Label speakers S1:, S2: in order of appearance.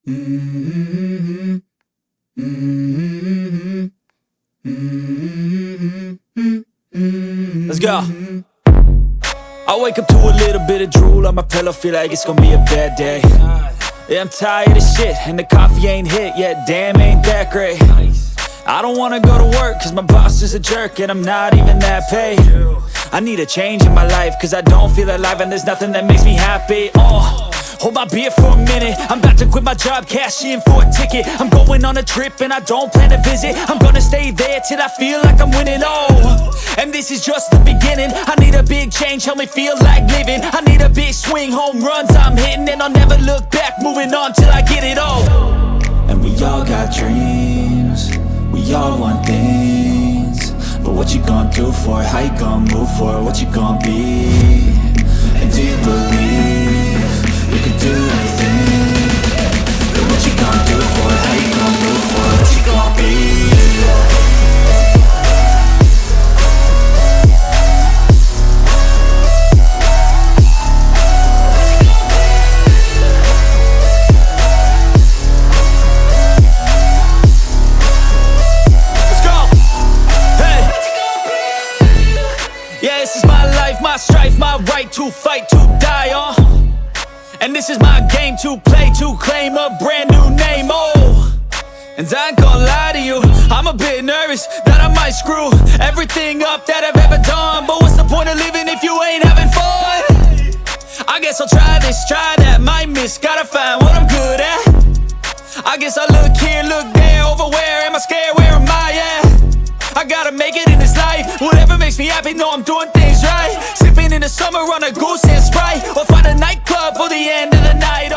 S1: Let's go. I wake up to a little bit of drool on my pillow, feel like it's gonna be a bad day. Yeah, I'm tired of shit, and the coffee ain't hit yet, damn, ain't that great. I don't wanna go to work, cause my boss is a jerk, and I'm not even that paid. I need a change in my life, cause I don't feel alive, and there's nothing that makes me happy. Hold my beer for a minute, I'm about to quit my job, cash in for a ticket. I'm going on a trip and I don't plan to visit. I'm gonna stay there till I feel like I'm winning, and this is just the beginning. I need a big change, help me feel like living. I need a big swing, home runs I'm hitting, and I'll never look back, moving on till I get it all. And we all got dreams, we all want things, but what you gonna do for it? How you gonna move for it? What you gonna be? And do you believe you can do anything? But what you gonna do for it? How you gonna move for it? What you gonna be? Let's go! Hey! Yeah, this is my life, my strife, my right to fight, to die on. And this is my game to play, to claim a brand new name, And I ain't gonna lie to you, I'm a bit nervous that I might screw everything up that I've ever done. But what's the point of living if you ain't having fun? I guess I'll try this, try that, might miss, gotta find what I'm good at. I guess I look here, look there, over where am I scared, where am I at? I gotta make it in this life, whatever makes me happy, know I'm doing things right. Sipping in the summer on a goose and Sprite, or find a nightclub for the end of the night,